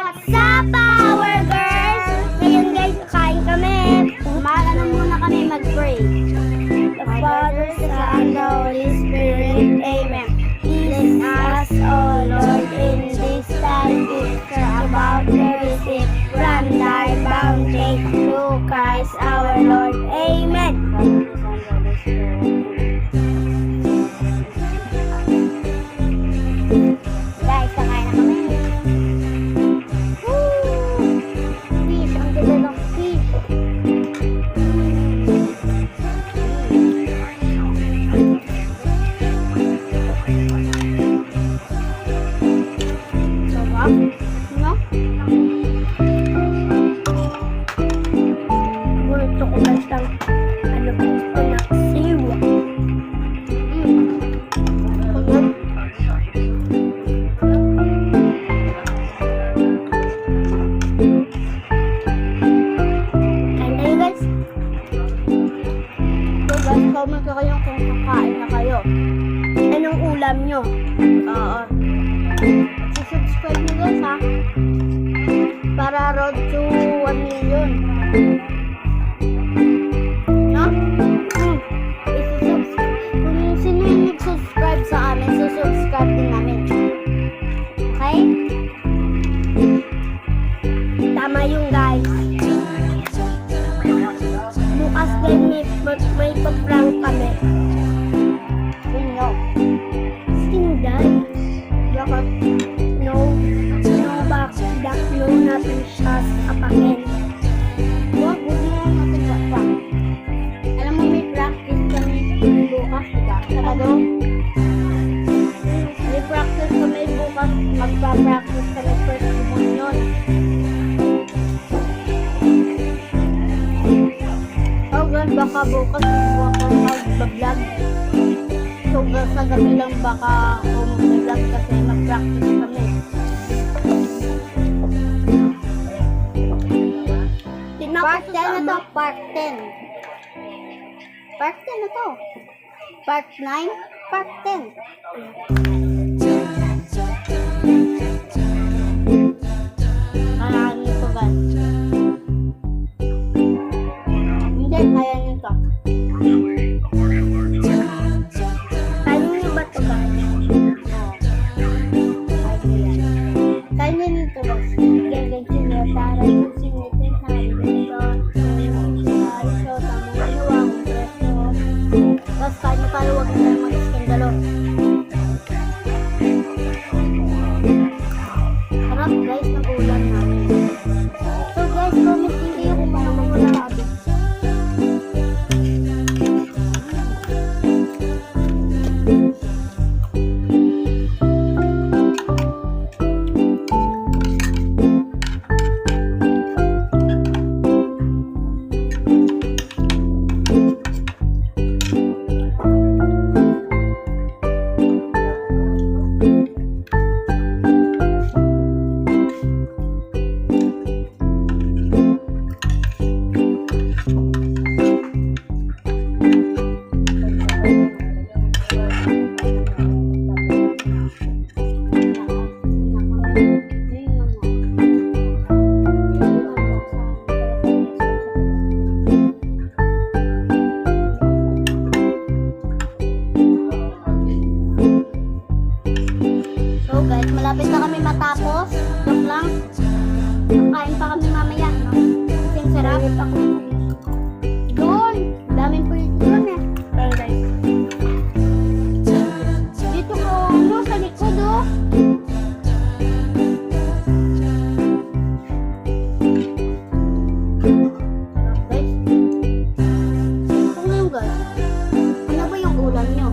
What's up, Power Girls? Ngayon guys, kain kami. Umaga muna kami mag-pray. The Father, Son, the Holy Spirit. Amen. Bless us, O Lord, in this time. Picture about to receive from thy bounty through Christ our Lord. Amen. Guys, kakain na kami. Fish, ang ganda ng fish. Sarap, no? Burito ko guys ng ano po ito na siwa. Comment ko kayo kung kakain na kayo. Anong ulam nyo? Oo. Subscribe nyo guys ha. Para road to 1 million. No? Kung sino yung nag-subscribe sa amin, subscribe din namin. Okay? Tama yung guys. Bukas din may pag-prank kami. Sino? Sinday. Bakit? No back, no natin siya apakin. Huwag na natin pag-prank. Alam mo may practice kami bukas, diba? Sabado? May practice kami bukas. Magpa-practice kami first communion. Baka bukas ako mag-vlog. So, sa gabi lang baka ako mag-vlog kasi mag-practice kami. Part 10 na to, part 10. Part 10 na to. Part 9, part 10. Kailangan nito ba? Hindi, kaya nito. Kaya nyo ba ito guys? Kaya nito ba? Gagawin nyo para yung sinitin sa dito. So, tamang inuwang preso. Tapos kaya nyo tayo huwag na mag-skandalo. Sarap guys, nag-ulan namin. So guys, comment din kayo kung paano mga sabi. So guys, malapit na kami matapos. Joke lang. Kain pa kami mamaya, no? Kasi sarap. Doon! Daming pulit doon eh. Pero guys. Dito ko, ano, sa likod oh. Guys. Ito nga yung guys. Ano ba yung ulam nyo?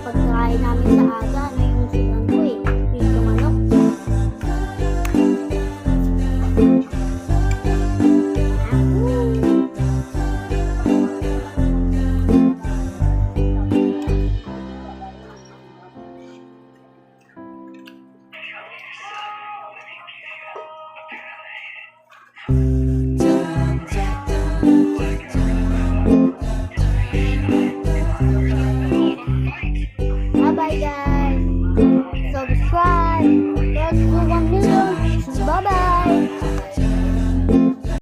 Pagkain namin sa aga na yung sigang ko eh. Yung manok. Ako.